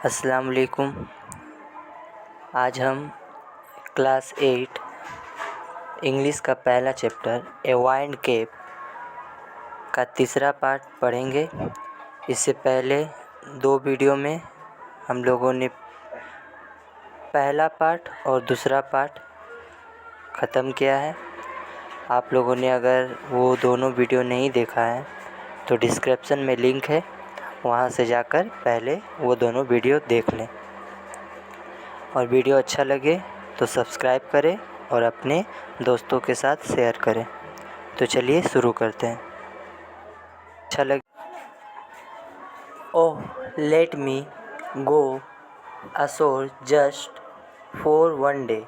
अस्सलाम वालेकुम। आज हम क्लास 8 इंग्लिश का पहला चैप्टर ए वाइंड कैप का तीसरा पार्ट पढ़ेंगे। इससे पहले 2 वीडियो में हम लोगों ने पहला पार्ट और दूसरा पार्ट ख़त्म किया है। आप लोगों ने अगर वो दोनों वीडियो नहीं देखा है तो डिस्क्रिप्शन में लिंक है, वहाँ से जाकर पहले वो दोनों वीडियो देख लें। और वीडियो अच्छा लगे तो सब्सक्राइब करें और अपने दोस्तों के साथ शेयर करें। तो चलिए शुरू करते हैं। अच्छा लगे। Oh let me go ashore just for one day.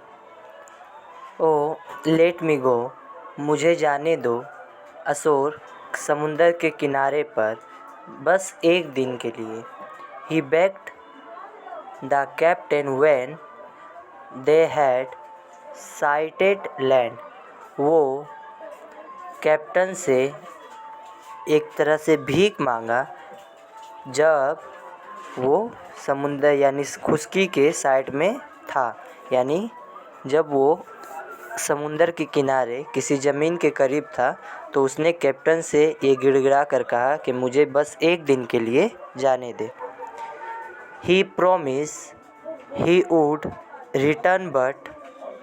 Oh let me go, मुझे जाने दो अशोर, समुंदर के किनारे पर, बस एक दिन के लिए। He begged the captain when they had sighted land. वो कैप्टन से एक तरह से भीख मांगा जब वो समुंदर यानी खुशकी के साइड में था, यानी जब वो समुंदर के किनारे किसी ज़मीन के करीब था तो उसने कैप्टन से ये गिड़गिड़ा कर कहा कि मुझे बस एक दिन के लिए जाने दे। He promise he would return but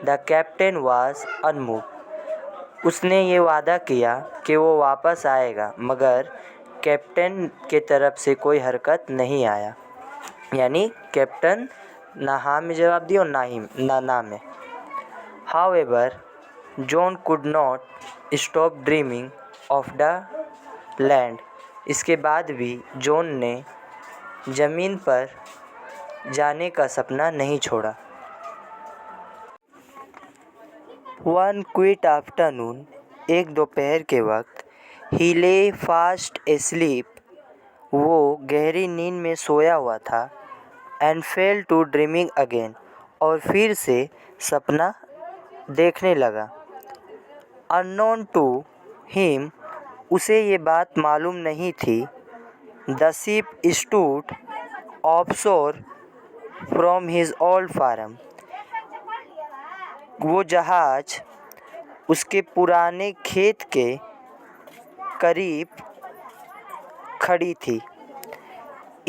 the captain was unmoved. उसने ये वादा किया कि वो वापस आएगा, मगर कैप्टन के तरफ से कोई हरकत नहीं आया। यानी कैप्टन ना हाँ में जवाब दिया और ना में। However, John could not stop dreaming of the land. इसके बाद भी जॉन ने ज़मीन पर जाने का सपना नहीं छोड़ा। One quiet afternoon, एक दोपहर के वक्त, he lay fast asleep, वो गहरी नींद में सोया हुआ था, and fell to dreaming again, और फिर से सपना देखने लगा। Unknown to him, उसे ये बात मालूम नहीं थी, the ship stood offshore from his old farm, वो जहाज़ उसके पुराने खेत के करीब खड़ी थी।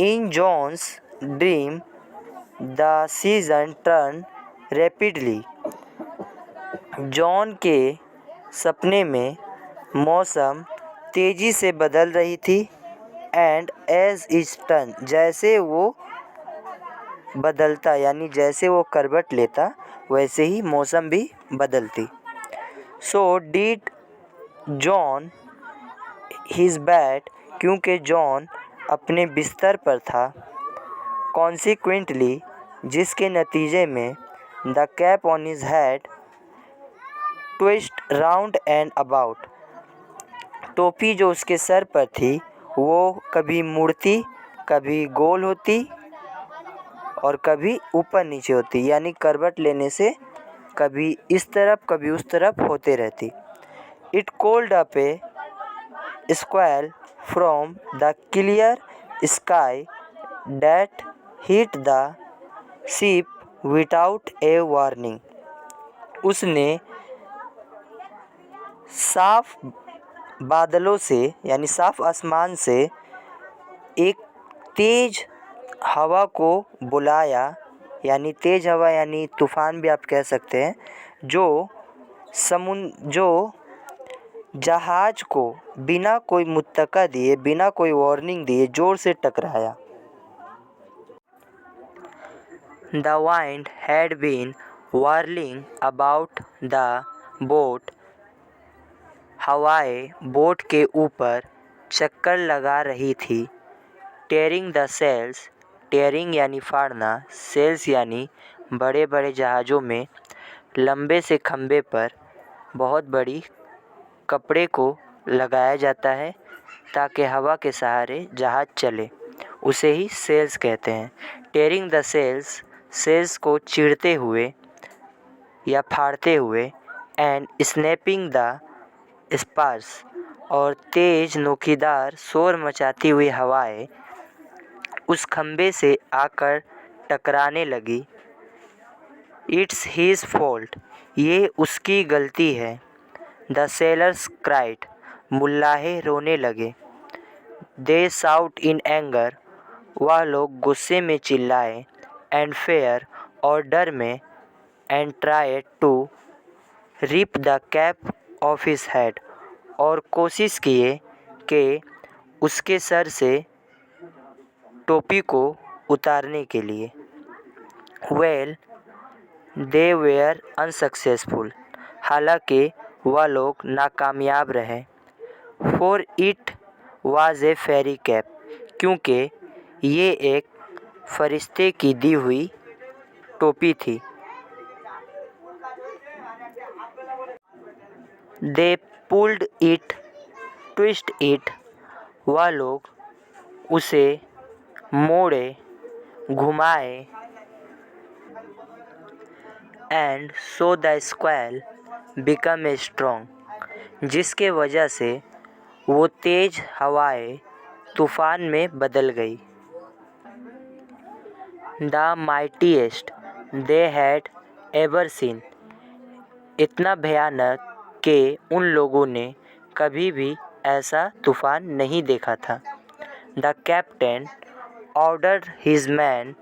In John's dream, the season turned rapidly. John के सपने में मौसम तेज़ी से बदल रही थी। एंड एज इज टर्न, जैसे वो बदलता यानी जैसे वो करवट लेता वैसे ही मौसम भी बदलती। So did John his bed, क्योंकि जॉन अपने बिस्तर पर था। कॉन्सिक्वेंटली, जिसके नतीजे में the cap on his head twist round and about, टोपी जो उसके सर पर थी वो कभी मुड़ती, कभी गोल होती और कभी ऊपर नीचे होती, यानी करवट लेने से कभी इस तरफ कभी उस तरफ होते रहती। It called up a squall from the clear sky that hit the ship without a warning. उसने साफ बादलों से यानी साफ आसमान से एक तेज़ हवा को बुलाया, यानी तेज़ हवा यानी तूफ़ान भी आप कह सकते हैं, जो जहाज़ को बिना कोई मुत्तका दिए, बिना कोई वार्निंग दिए ज़ोर से टकराया। The wind had been whirling about the boat. हवाएं बोट के ऊपर चक्कर लगा रही थी। टेयरिंग द सेल्स, टेयरिंग यानी फाड़ना, सेल्स यानी बड़े बड़े जहाज़ों में लंबे से खंभे पर बहुत बड़ी कपड़े को लगाया जाता है ताकि हवा के सहारे जहाज़ चले, उसे ही सेल्स कहते हैं। टेयरिंग द सेल्स, सेल्स को चीरते हुए या फाड़ते हुए। एंड स्नैपिंग द स्पार्स, और तेज़ नोकीदार शोर मचाती हुई हवाएं उस खंबे से आकर टकराने लगी। इट्स हिज फॉल्ट, ये उसकी गलती है। द सेलर्स क्राइड, मुल्लाहे रोने लगे। दे शाउट इन एंगर, वह लोग गुस्से में चिल्लाए। एंड फेयर, और डर में। And tried to rip the cap off his head, और कोशिश किए कि उसके सर से टोपी को उतारने के लिए। वेल, दे वेयर अनसक्सेसफुल, हालांकि वह लोग नाकामयाब रहे। For it was a fairy cap, क्योंकि ये एक फरिश्ते की दी हुई टोपी थी। They pulled it, twist it, वह लोग उसे मोड़े, घुमाए। And so the squall become a strong, जिसके वजह से वो तेज हवाएं तूफान में बदल गई। The mightiest they had ever seen, इतना भयानक कि उन लोगों ने कभी भी ऐसा तूफान नहीं देखा था। The captain ordered his man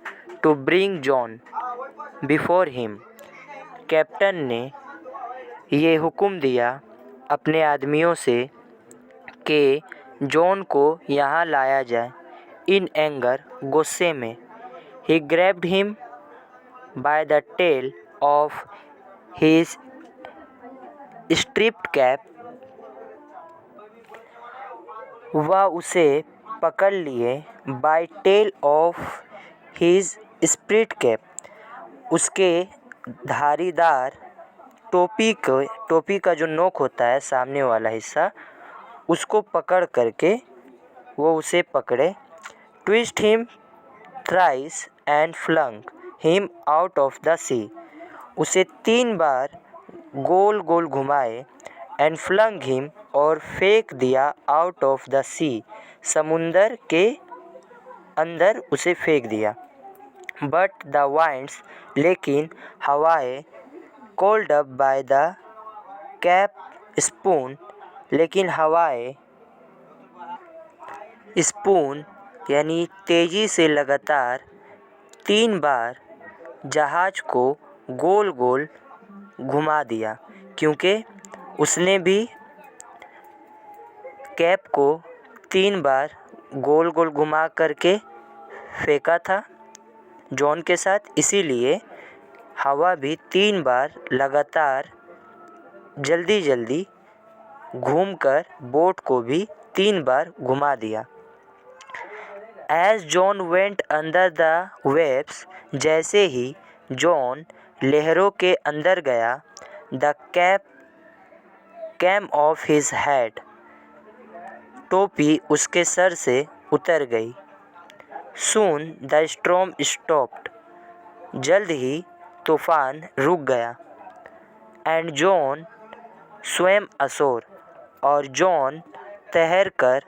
to bring John before him, captain ने ये हुक्म दिया अपने आदमियों से कि जॉन को यहाँ लाया जाए। इन एंगर, गुस्से में। He grabbed him by the tail of his striped cap, वह उसे पकड़ लिए। By tail of his striped cap, उसके धारीदार टोपी का जो नोक होता है, सामने वाला हिस्सा, उसको पकड़ करके वो उसे पकड़े। Twist him thrice and flung him out of the sea, उसे 3 बार गोल गोल घुमाए। एंड फ्लंग हिम, और फेंक दिया। आउट ऑफ द सी, समुंदर के अंदर उसे फेंक दिया। बट द वाइंड्स, लेकिन हवाएं। Cold up by the cap spoon, लेकिन हवाएं स्पून यानी तेज़ी से लगातार 3 बार जहाज़ को गोल गोल घुमा दिया, क्योंकि उसने भी कैप को 3 बार गोल गोल घुमा करके फेंका था जॉन के साथ। इसीलिए हवा भी 3 बार लगातार जल्दी जल्दी घूमकर बोट को भी 3 बार घुमा दिया। As John went under the waves, जैसे ही जॉन लहरों के अंदर गया। The cap came off his head, टोपी उसके सर से उतर गई। सून द स्टॉर्म स्टॉप्ड, जल्द ही तूफान रुक गया। एंड जॉन स्वयं अशोर, और जॉन तैर कर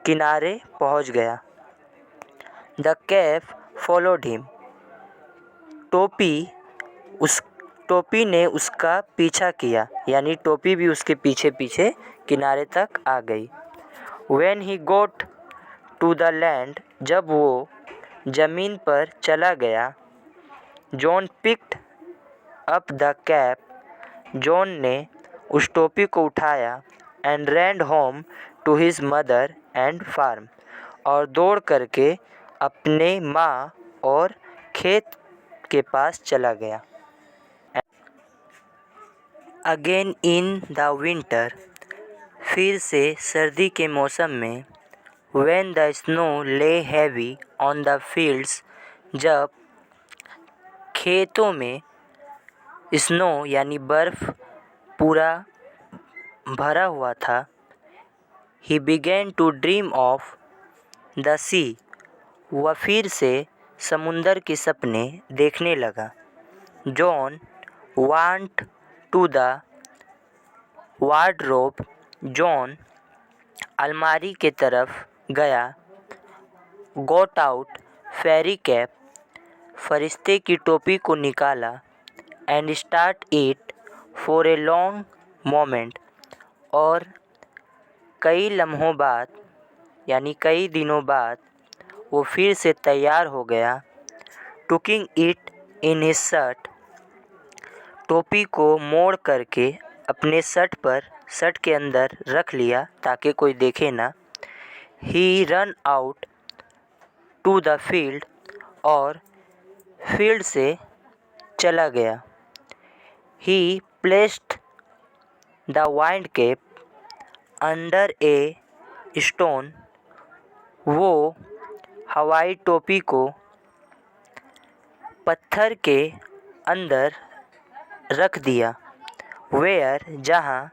किनारे पहुंच गया। द कैप फॉलोड हिम, टोपी ने उसका पीछा किया, यानी टोपी भी उसके पीछे पीछे किनारे तक आ गई। When he got to the land, जब वो ज़मीन पर चला गया। John picked up the cap, John ने उस टोपी को उठाया। And ran home to his mother and farm, और दौड़ करके अपने माँ और खेत के पास चला गया। अगेन इन द विंटर, फिर से सर्दी के मौसम में। When the snow lay heavy on the fields, जब खेतों में स्नो यानी बर्फ़ पूरा भरा हुआ था। He began to dream of the sea, वह फिर से समुंदर के सपने देखने लगा। John went to the wardrobe, John अलमारी के तरफ गया। Got out फेरी कैप, फरिश्ते की टोपी को निकाला and start it for a long moment, और कई लम्हों बाद यानी कई दिनों बाद वो फिर से तैयार हो गया। टुकिंग इट इन हिज शर्ट, टोपी को मोड़ करके अपने शर्ट के अंदर रख लिया ताकि कोई देखे ना। He ran out to the field, और फील्ड से चला गया। He placed the wind cap under a stone, वो हवाई टोपी को पत्थर के अंदर रख दिया। वेयर, जहाँ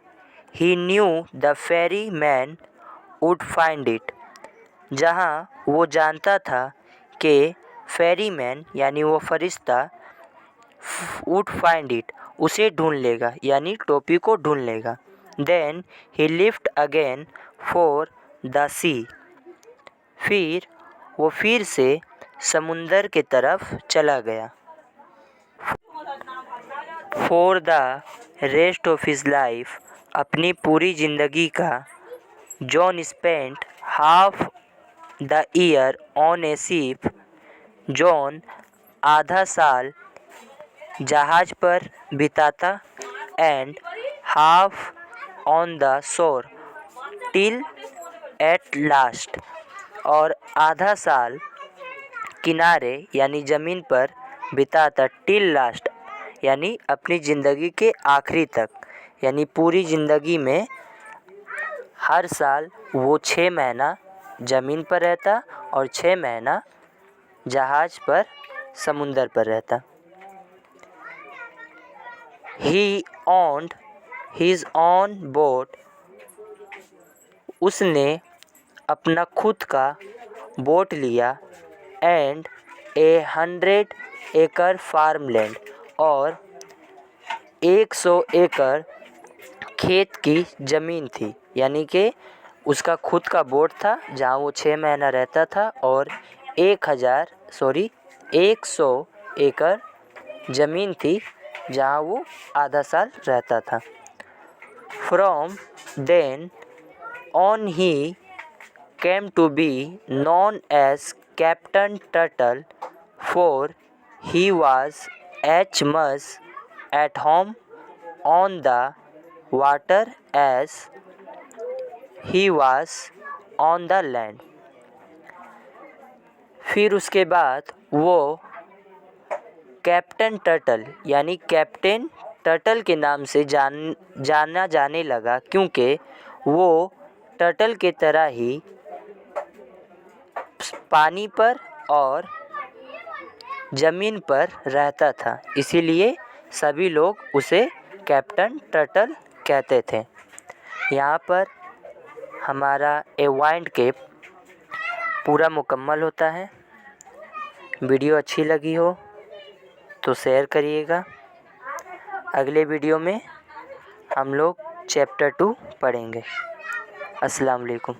ही knew the ferry man would find it, जहाँ वो जानता था कि फेरी मैन यानी वो फरिश्ता वुड फाइंड इट, उसे ढूंढ लेगा यानी टोपी को ढूंढ लेगा। Then he left again for the sea, फिर वो फिर से समुंदर के तरफ चला गया। For the rest of his life, अपनी पूरी ज़िंदगी का John spent half the year on a ship, John आधा साल जहाज पर बिताता, and half on the shore till at last, और आधा साल किनारे यानी ज़मीन पर बिताता, टिल लास्ट यानी अपनी ज़िंदगी के आखिरी तक, यानी पूरी ज़िंदगी में हर साल वो 6 महीना ज़मीन पर रहता और 6 महीना जहाज़ पर समुंदर पर रहता। He owned his own boat, उसने अपना खुद का बोट लिया, एंड 100 एकड़ फार्मलैंड, और 100 एकड़ खेत की ज़मीन थी, यानी कि उसका खुद का बोट था जहाँ वो 6 महीना रहता था, और 100 एकड़ ज़मीन थी जहाँ वो आधा साल रहता था। From then on he came to be known as Captain Turtle, for he was as much at home on the water as he was on the land. फिर उसके बाद वो कैप्टन टर्टल यानी कैप्टन टर्टल के नाम से जाना जाने लगा, क्योंकि वो टर्टल के तरह ही पानी पर और ज़मीन पर रहता था, इसीलिए सभी लोग उसे कैप्टन टर्टल कहते थे। यहाँ पर हमारा ए वाइंड कैप पूरा मुकम्मल होता है। वीडियो अच्छी लगी हो तो शेयर करिएगा। अगले वीडियो में हम लोग चैप्टर 2 पढ़ेंगे। अस्सलाम वालेकुम।